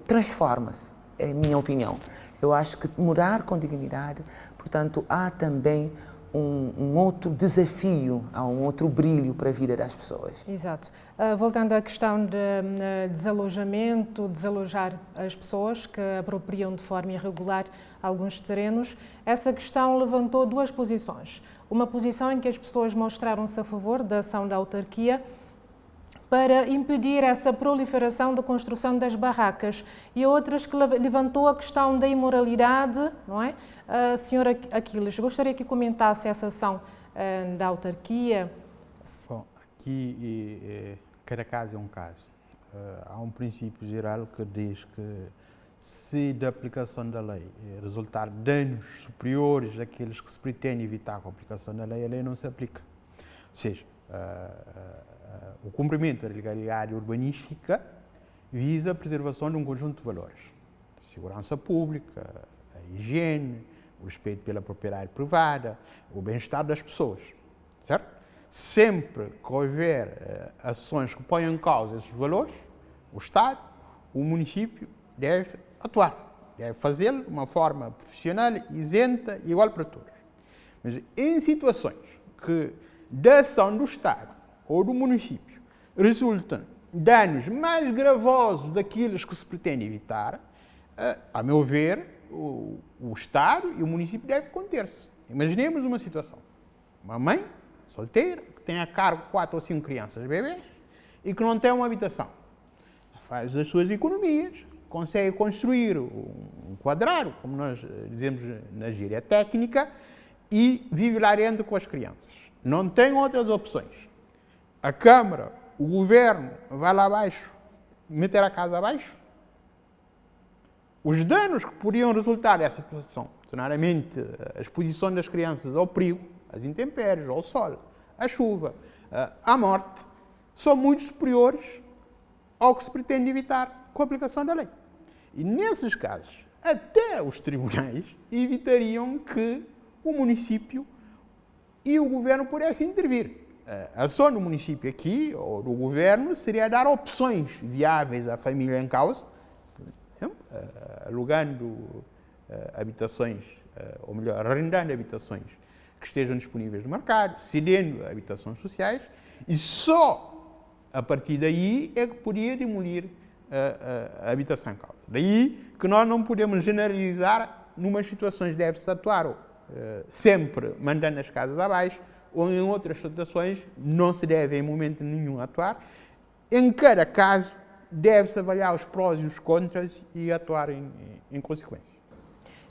transforma-se, é a minha opinião. Eu acho que morar com dignidade, portanto, há também um outro desafio, há um outro brilho para a vida das pessoas.
Exato. Voltando à questão de desalojamento, desalojar as pessoas que apropriam de forma irregular alguns terrenos, essa questão levantou duas posições. Uma posição em que as pessoas mostraram-se a favor da ação da autarquia para impedir essa proliferação da construção das barracas, e outras que levantou a questão da imoralidade, não é? Senhora Aquiles, gostaria que comentasse essa ação da autarquia.
Bom, aqui cada caso é um caso. Há um princípio geral que diz que se da aplicação da lei resultar danos superiores àqueles que se pretende evitar com a aplicação da lei não se aplica. Ou seja, o cumprimento da legalidade urbanística visa a preservação de um conjunto de valores: a segurança pública, a higiene, o respeito pela propriedade privada, o bem-estar das pessoas, certo? Sempre que houver ações que ponham em causa esses valores, o Estado, o município deve atuar, deve fazê-lo de uma forma profissional, isenta e igual para todos. Mas em situações que da ação do Estado ou do município resultam danos mais gravosos daqueles que se pretende evitar, a meu ver, o Estado e o município devem conter-se. Imaginemos uma situação: uma mãe solteira que tem a cargo 4 ou 5 crianças bebês e que não tem uma habitação. Faz as suas economias, consegue construir um quadrado, como nós dizemos na gíria técnica, e vive lá dentro com as crianças. Não tem outras opções. A Câmara, o Governo, vai lá abaixo, meter a casa abaixo. Os danos que poderiam resultar dessa situação, claramente a exposição das crianças ao perigo, às intempéries, ao sol, à chuva, à morte, são muito superiores ao que se pretende evitar com a aplicação da lei. E nesses casos, até os tribunais evitariam que o município e o Governo pudessem intervir. A ação do município aqui, ou do Governo, seria dar opções viáveis à família em causa, alugando habitações, ou melhor, arrendando habitações que estejam disponíveis no mercado, cedendo habitações sociais, e só a partir daí é que podia demolir a habitação em causa. Daí que nós não podemos generalizar, numas situações deve-se atuar sempre mandando as casas abaixo, ou em outras situações não se deve em momento nenhum atuar. Em cada caso deve-se avaliar os prós e os contras e atuar em consequência.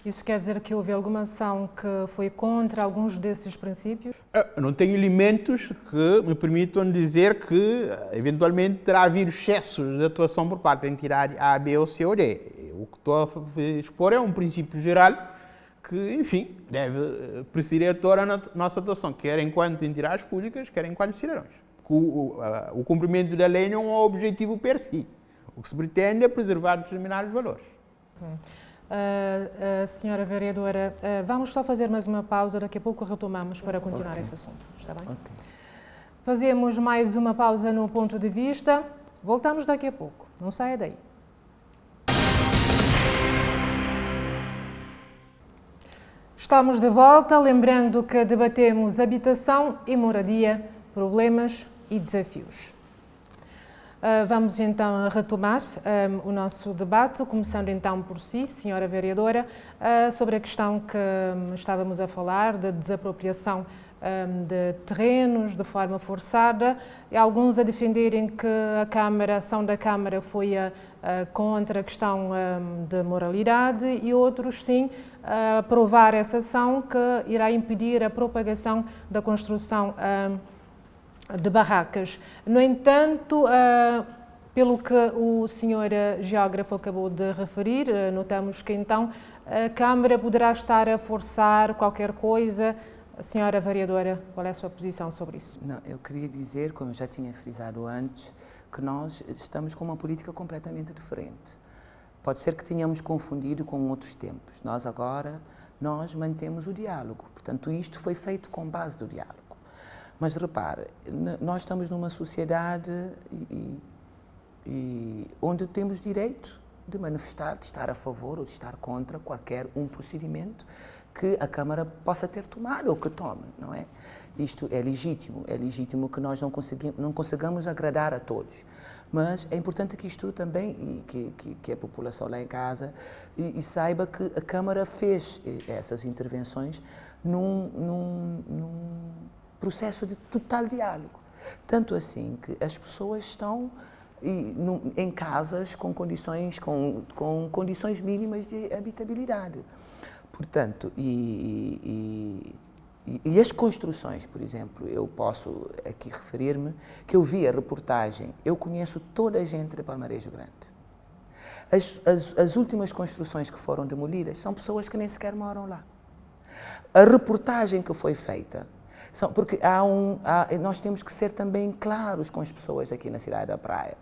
Isso quer dizer que houve alguma ação que foi contra alguns desses princípios?
Não tenho elementos que me permitam dizer que, eventualmente, terá havido excessos de atuação por parte da entidade A, B ou C ou D. O que estou a expor é um princípio geral que, enfim, deve presidir toda a nossa atuação, quer enquanto entidades públicas, quer enquanto cidadãos. O cumprimento da lei não é um objetivo per si. O que se pretende é preservar determinados valores.
Senhora Vereadora, vamos só fazer mais uma pausa, daqui a pouco retomamos para continuar esse assunto. Está bem?
Okay.
Fazemos mais uma pausa no ponto de vista. Voltamos daqui a pouco. Não saia daí. Estamos de volta, lembrando que debatemos habitação e moradia, problemas e desafios. Vamos então retomar o nosso debate, começando então por si, senhora vereadora, sobre a questão que estávamos a falar da desapropriação de terrenos de forma forçada, e alguns a defenderem que a ação da Câmara foi contra a questão de moralidade, e outros sim aprovar essa ação que irá impedir a propagação da construção de barracas. No entanto, pelo que o senhor geógrafo acabou de referir, notamos que então a Câmara poderá estar a forçar qualquer coisa. A senhora vereadora, qual é a sua posição sobre isso?
Não, eu queria dizer, como eu já tinha frisado antes, que nós estamos com uma política completamente diferente. Pode ser que tenhamos confundido com outros tempos. Nós mantemos o diálogo. Portanto, isto foi feito com base do diálogo. Mas repare, nós estamos numa sociedade onde temos direito de manifestar, de estar a favor ou de estar contra qualquer procedimento que a Câmara possa ter tomado ou que tome, não é? Isto é legítimo que nós não consigamos agradar a todos, mas é importante que isto também, que a população lá em casa e saiba que a Câmara fez essas intervenções num processo de total diálogo, tanto assim que as pessoas estão em casas com condições mínimas de habitabilidade. Portanto, e as construções, por exemplo, eu posso aqui referir-me que eu vi a reportagem, eu conheço toda a gente de Palmarejo Grande. As últimas construções que foram demolidas são pessoas que nem sequer moram lá. A reportagem que foi feita, porque nós temos que ser também claros com as pessoas aqui na cidade da Praia,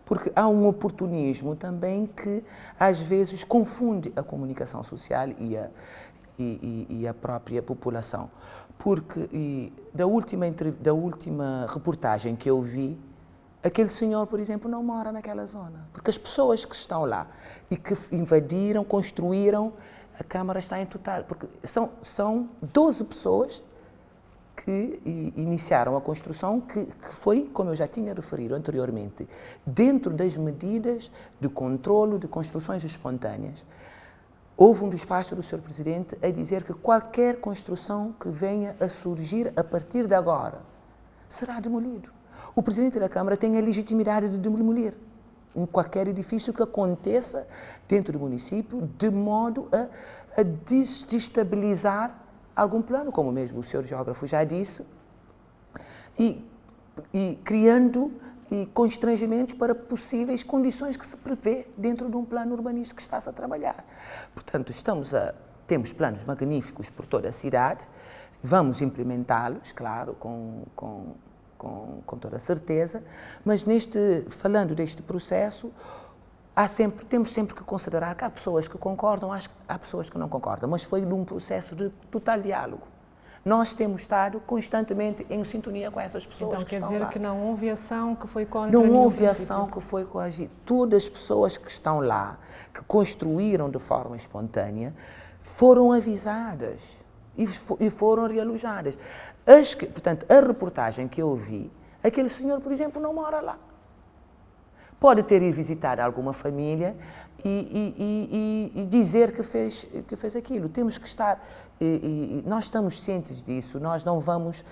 porque há um oportunismo também que às vezes confunde a comunicação social e a própria população. Porque da última reportagem que eu vi, aquele senhor, por exemplo, não mora naquela zona, porque as pessoas que estão lá e que invadiram, construíram, a Câmara está em total, porque são 12 pessoas que iniciaram a construção, que foi, como eu já tinha referido anteriormente, dentro das medidas de controlo de construções espontâneas. Houve um despacho do Sr. Presidente a dizer que qualquer construção que venha a surgir a partir de agora será demolido. O Presidente da Câmara tem a legitimidade de demolir em qualquer edifício que aconteça dentro do município, de modo a desestabilizar algum plano, como mesmo o Sr. Geógrafo já disse, e criando constrangimentos para possíveis condições que se prevê dentro de um plano urbanístico que está-se a trabalhar. Portanto, temos planos magníficos por toda a cidade, vamos implementá-los, claro, com toda a certeza, mas falando deste processo, temos sempre que considerar que há pessoas que concordam, há pessoas que não concordam, mas foi num processo de total diálogo. Nós temos estado constantemente em sintonia com essas pessoas que estão lá.
Então quer dizer que não houve ação que foi contra nenhum
Não houve ação que foi coagida. Todas as pessoas que estão lá, que construíram de forma espontânea, foram avisadas e foram realojadas. Portanto, a reportagem que eu vi, aquele senhor, por exemplo, não mora lá. Pode ter ido visitar alguma família e dizer que fez aquilo. Temos que estar, nós estamos cientes disso, nós não vamos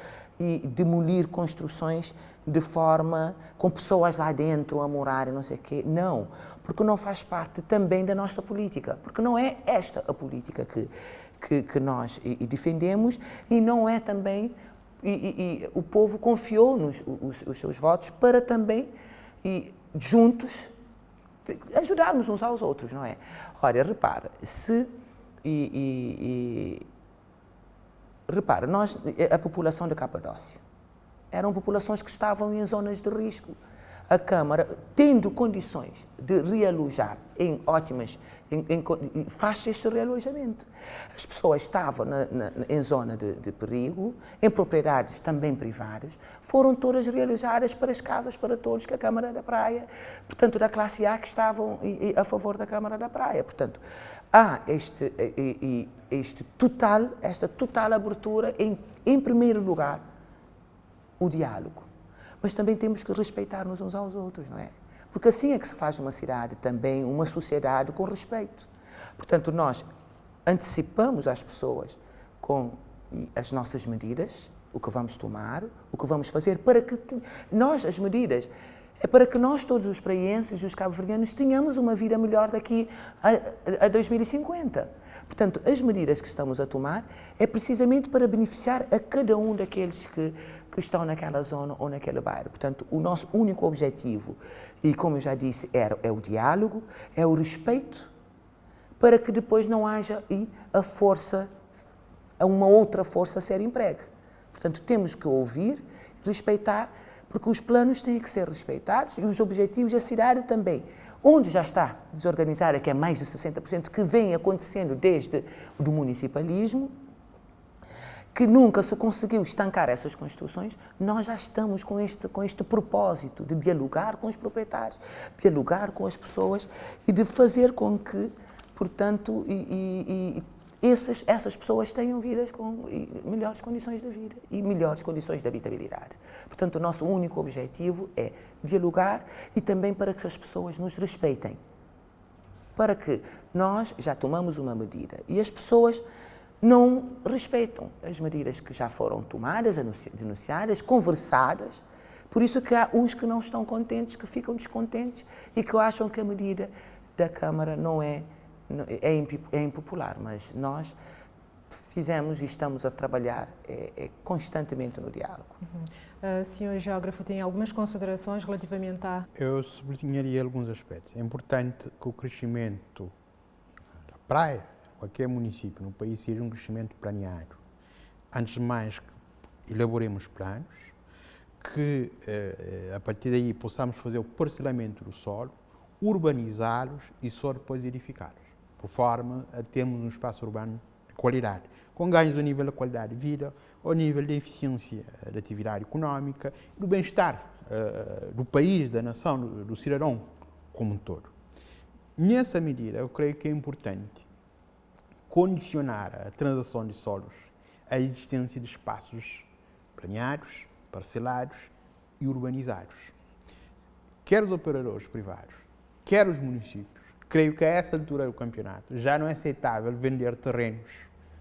demolir construções de forma com pessoas lá dentro a morar e não sei o quê. Não, porque não faz parte também da nossa política, porque não é esta a política que nós defendemos e não é também, o povo confiou-nos os seus votos para também, juntos, ajudarmos uns aos outros, não é? Olha, repara, a população da Capadócia eram populações que estavam em zonas de risco. A Câmara, tendo condições de realojar faz este realojamento. As pessoas estavam em zona de perigo, em propriedades também privadas, foram todas realojadas para as casas para todos que a Câmara da Praia, portanto, da classe A, que estavam a favor da Câmara da Praia. Portanto, há esta total abertura, em primeiro lugar, o diálogo. Mas também temos que respeitar-nos uns aos outros, não é? Porque assim é que se faz uma cidade também, uma sociedade com respeito. Portanto, nós antecipamos às pessoas com as nossas medidas, o que vamos tomar, o que vamos fazer, para que as medidas, é para que nós, todos os praienses e os cabo-verdianos, tenhamos uma vida melhor daqui a 2050. Portanto, as medidas que estamos a tomar é precisamente para beneficiar a cada um daqueles que que estão naquela zona ou naquele bairro. Portanto, o nosso único objetivo, e como eu já disse, é o diálogo, é o respeito, para que depois não haja uma outra força a ser empregue. Portanto, temos que ouvir, respeitar, porque os planos têm que ser respeitados e os objetivos da cidade também. Onde já está desorganizada, que é mais de 60%, que vem acontecendo desde o municipalismo, que nunca se conseguiu estancar essas construções, nós já estamos com este propósito de dialogar com os proprietários, dialogar com as pessoas e de fazer com que, portanto, essas pessoas tenham vidas com melhores condições de vida e melhores condições de habitabilidade. Portanto, o nosso único objetivo é dialogar e também para que as pessoas nos respeitem. Para que nós já tomamos uma medida e as pessoas não respeitam as medidas que já foram tomadas, denunciadas, conversadas. Por isso que há uns que não estão contentes, que ficam descontentes e que acham que a medida da Câmara é impopular, mas nós fizemos e estamos a trabalhar constantemente no diálogo.
Senhor geógrafo, tem algumas considerações relativamente a...
Eu sublinharia alguns aspectos. É importante que o crescimento da praia, qualquer município no país, seja um crescimento planeado. Antes de mais, que elaboremos planos, que a partir daí possamos fazer o parcelamento do solo, urbanizá-los e só depois edificá-los, por forma a termos um espaço urbano de qualidade, com ganhos ao nível da qualidade de vida, ao nível da eficiência da atividade económica, do bem-estar do país, da nação, do cidadão como um todo. Nessa medida, eu creio que é importante condicionar a transação de solos à existência de espaços planeados, parcelados e urbanizados. Quer os operadores privados, quer os municípios, creio que a essa altura do campeonato já não é aceitável vender terrenos,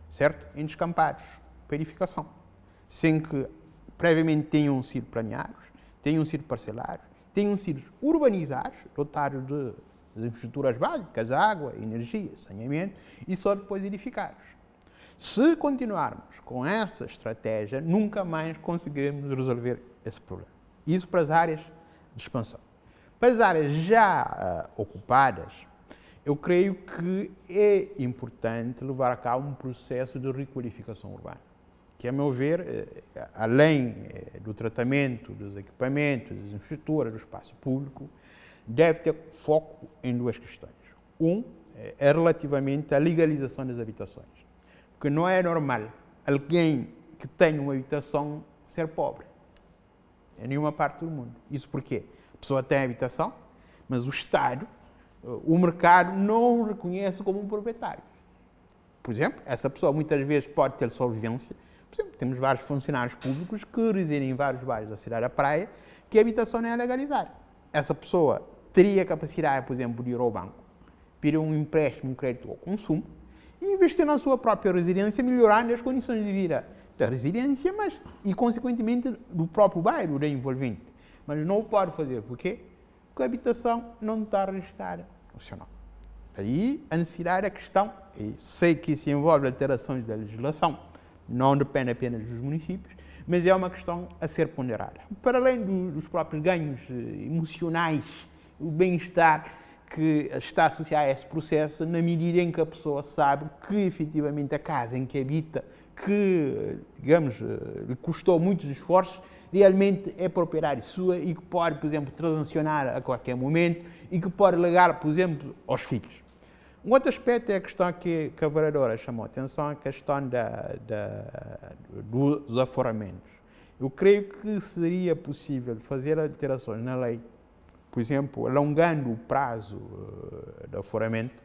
certo? Em descampados, para edificação, sem que previamente tenham sido planeados, tenham sido parcelados, tenham sido urbanizados, dotados de infraestruturas básicas, água, energia, saneamento, e só depois edificados. Se continuarmos com essa estratégia, nunca mais conseguiremos resolver esse problema. Isso para as áreas de expansão. Para as áreas já ocupadas, eu creio que é importante levar a cabo um processo de requalificação urbana, que, a meu ver, além do tratamento dos equipamentos, das infraestruturas, do espaço público, deve ter foco em duas questões. É relativamente à legalização das habitações. Porque não é normal alguém que tenha uma habitação ser pobre, em nenhuma parte do mundo. Isso porquê? A pessoa tem habitação, mas o Estado, o mercado, não o reconhece como um proprietário. Por exemplo, essa pessoa muitas vezes pode ter sobrevivência. Por exemplo, temos vários funcionários públicos que residem em vários bairros da cidade da Praia, que a habitação não é legalizada. Essa pessoa teria capacidade, por exemplo, de ir ao banco, pedir um empréstimo, um crédito ao consumo, e investir na sua própria residência, melhorando as condições de vida da residência, e, consequentemente, do próprio bairro da envolvente. Mas não o pode fazer. Por quê? Porque a habitação não está registrada no seu nome. Aí, a necessidade da questão, e sei que isso envolve alterações da legislação, não depende apenas dos municípios, mas é uma questão a ser ponderada. Para além dos próprios ganhos emocionais, o bem-estar que está associado a esse processo, na medida em que a pessoa sabe que, efetivamente, a casa em que habita, que, digamos, lhe custou muitos esforços, realmente é propriedade sua e que pode, por exemplo, transacionar a qualquer momento e que pode legar, por exemplo, aos filhos. Um outro aspecto é a questão que a vereadora chamou a atenção, a questão dos aforamentos. Eu creio que seria possível fazer alterações na lei, por exemplo, alongando o prazo do aforamento,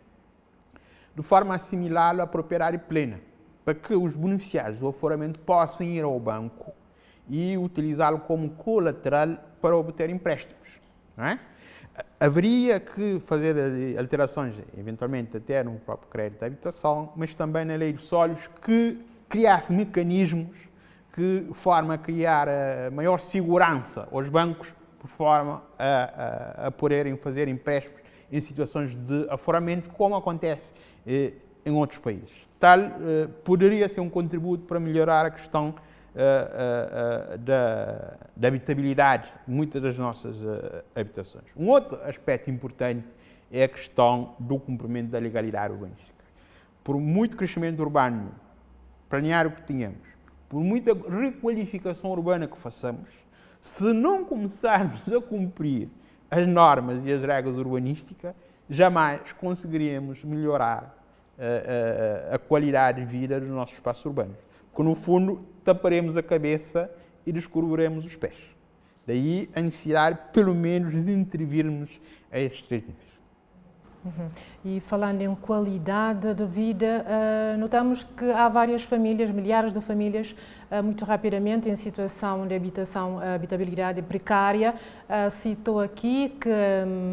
de forma a assimilá-lo à propriedade plena, para que os beneficiários do aforamento possam ir ao banco e utilizá-lo como colateral para obter empréstimos. Não é? Haveria que fazer alterações, eventualmente até no próprio crédito de habitação, mas também na lei de solos, que criasse mecanismos que forma a criar maior segurança aos bancos, por forma a poderem fazer empréstimos em situações de aforamento, como acontece em outros países. Tal poderia ser um contributo para melhorar a questão da habitabilidade de muitas das nossas habitações. Um outro aspecto importante é a questão do cumprimento da legalidade urbanística. Por muito crescimento urbano planeário que tenhamos, por muita requalificação urbana que façamos, se não começarmos a cumprir as normas e as regras urbanísticas, jamais conseguiremos melhorar a qualidade de vida dos nossos espaços urbanos. Porque, no fundo, taparemos a cabeça e descobriremos os pés. Daí a necessidade, pelo menos, de intervirmos a esses 3 níveis.
E falando em qualidade de vida, notamos que há várias famílias, milhares de famílias, muito rapidamente em situação de habitabilidade precária. Citou aqui que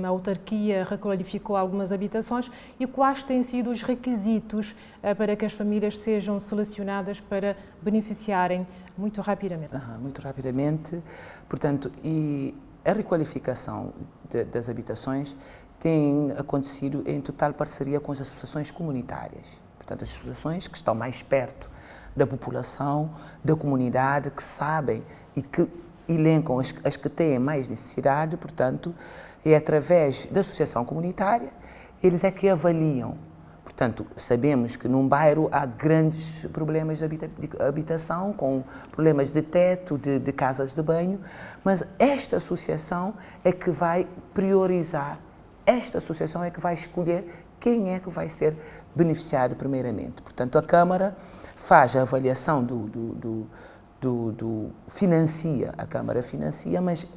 a autarquia requalificou algumas habitações e quais têm sido os requisitos para que as famílias sejam selecionadas para beneficiarem muito rapidamente?
Muito rapidamente. Portanto, e a requalificação das habitações tem acontecido em total parceria com as associações comunitárias. Portanto, as associações que estão mais perto da população, da comunidade, que sabem e que elencam as que têm mais necessidade, portanto, é através da associação comunitária, eles é que avaliam. Portanto, sabemos que num bairro há grandes problemas de habitação, com problemas de teto, de casas de banho, mas esta associação é que vai priorizar. Esta associação é que vai escolher quem é que vai ser beneficiado primeiramente. Portanto, a Câmara faz a avaliação financia, a Câmara financia, mas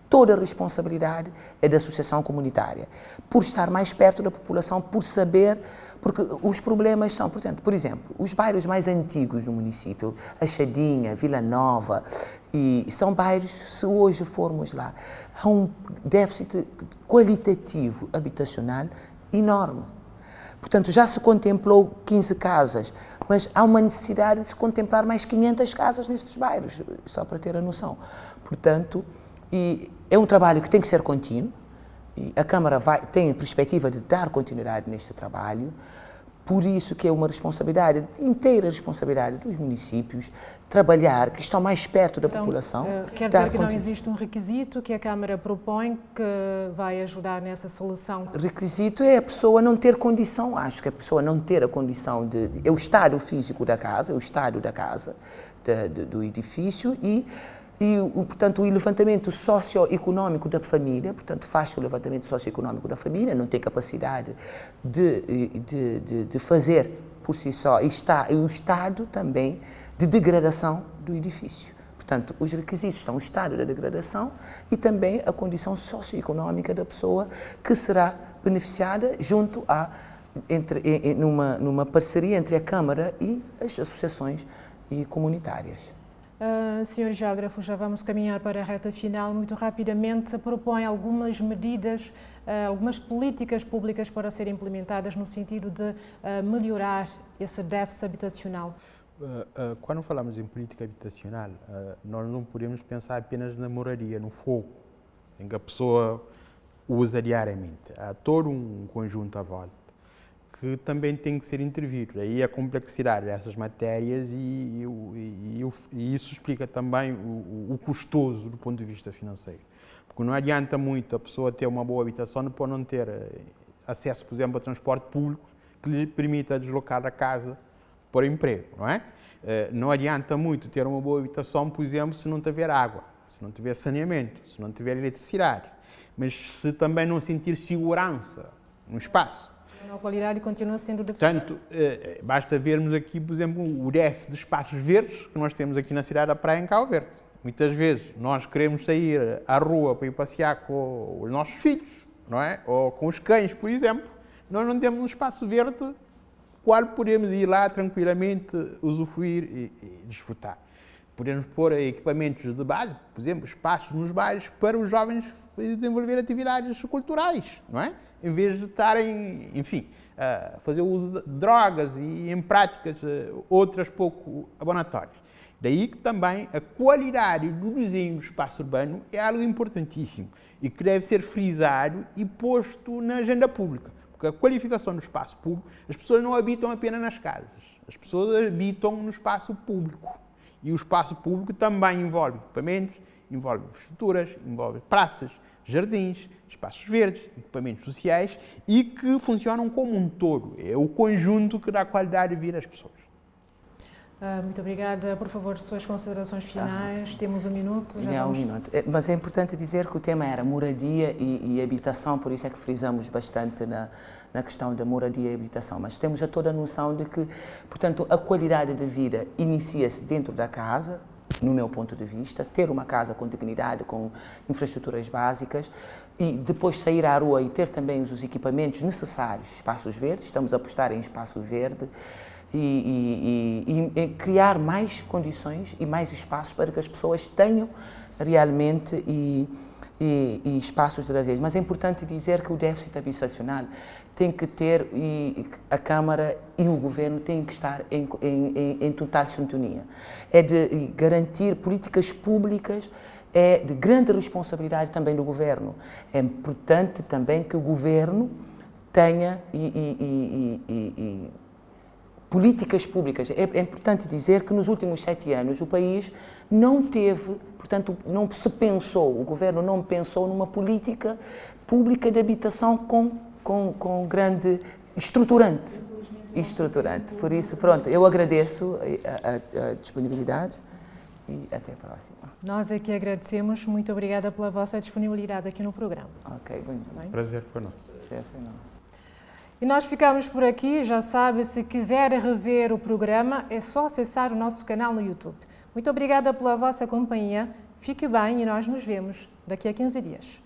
toda a responsabilidade é da associação comunitária, por estar mais perto da população, por saber, porque os problemas são, por exemplo, os bairros mais antigos do município, a Chadinha, Vila Nova, e são bairros, se hoje formos lá, há um déficit qualitativo habitacional enorme. Portanto, já se contemplou 15 casas, mas há uma necessidade de se contemplar mais 500 casas nestes bairros, só para ter a noção. Portanto, e é um trabalho que tem que ser contínuo, e a Câmara tem a perspectiva de dar continuidade neste trabalho, por isso que é uma responsabilidade, inteira responsabilidade dos municípios, trabalhar, que estão mais perto da população.
Quer dizer que não existe um requisito que a Câmara propõe que vai ajudar nessa seleção?
O requisito é a pessoa não ter condição, acho que a pessoa não ter a condição é o estado físico da casa, é o estado da casa, do edifício portanto, o levantamento socioeconómico da família, portanto, faz o levantamento socioeconómico da família, não tem capacidade de fazer por si só, e o estado também de degradação do edifício. Portanto, os requisitos estão o estado da degradação e também a condição socioeconómica da pessoa que será beneficiada junto numa parceria entre a Câmara e as associações comunitárias.
Senhor Geógrafo, já vamos caminhar para a reta final. Muito rapidamente, propõe algumas medidas, algumas políticas públicas para serem implementadas no sentido de melhorar esse déficit habitacional.
Quando falamos em política habitacional, nós não podemos pensar apenas na moradia, no fogo, em que a pessoa usa diariamente. Há todo um conjunto à volta que também tem que ser intervido. Daí a complexidade dessas matérias e isso explica também o custoso do ponto de vista financeiro. Porque não adianta muito a pessoa ter uma boa habitação depois não ter acesso, por exemplo, a transporte público que lhe permita deslocar da casa para o emprego, não é? Não adianta muito ter uma boa habitação, por exemplo, se não tiver água, se não tiver saneamento, se não tiver eletricidade, mas se também não sentir segurança no espaço.
A qualidade continua sendo deficiente.
Portanto, basta vermos aqui, por exemplo, o déficit de espaços verdes que nós temos aqui na cidade da Praia, em Cabo Verde. Muitas vezes nós queremos sair à rua para ir passear com os nossos filhos, não é? Ou com os cães, por exemplo. Nós não temos um espaço verde qual podemos ir lá tranquilamente usufruir e desfrutar. Podemos pôr equipamentos de base, por exemplo, espaços nos bairros para os jovens desenvolver atividades culturais, não é? Em vez de estarem, enfim, a fazer uso de drogas e em práticas outras pouco abonatórias. Daí que também a qualidade do desenho do espaço urbano é algo importantíssimo e que deve ser frisado e posto na agenda pública. Porque a qualificação do espaço público, as pessoas não habitam apenas nas casas, as pessoas habitam no espaço público. E o espaço público também envolve equipamentos, envolve infraestruturas, envolve praças, jardins, espaços verdes, equipamentos sociais e que funcionam como um todo. É o conjunto que dá qualidade de vida às pessoas.
Muito obrigada. Por favor, suas considerações finais. Temos um minuto. Já
vamos... um minuto. Mas é importante dizer que o tema era moradia e habitação, por isso é que frisamos bastante na questão da moradia e habitação. Mas temos a toda a noção de que, portanto, a qualidade de vida inicia-se dentro da casa, no meu ponto de vista, ter uma casa com dignidade, com infraestruturas básicas e depois sair à rua e ter também os equipamentos necessários, espaços verdes, estamos a apostar em espaço verde, e criar mais condições e mais espaços para que as pessoas tenham realmente e espaços de lazer. Mas é importante dizer que o déficit habitacional tem que ter, e a Câmara e o Governo têm que estar em total sintonia. É de garantir políticas públicas, é de grande responsabilidade também do Governo. É importante também que o Governo tenha políticas públicas. É importante dizer que nos últimos 7 anos o país não teve, portanto, não se pensou, o Governo não pensou numa política pública de habitação com grande estruturante. Por isso, pronto, eu agradeço a disponibilidade e até a próxima.
Nós aqui agradecemos. Muito obrigada pela vossa disponibilidade aqui no programa.
Ok, muito bem.
Prazer foi nosso.
Prazer foi nosso.
E nós ficamos por aqui. Já sabe, se quiser rever o programa, é só acessar o nosso canal no YouTube. Muito obrigada pela vossa companhia. Fique bem e nós nos vemos daqui a 15 dias.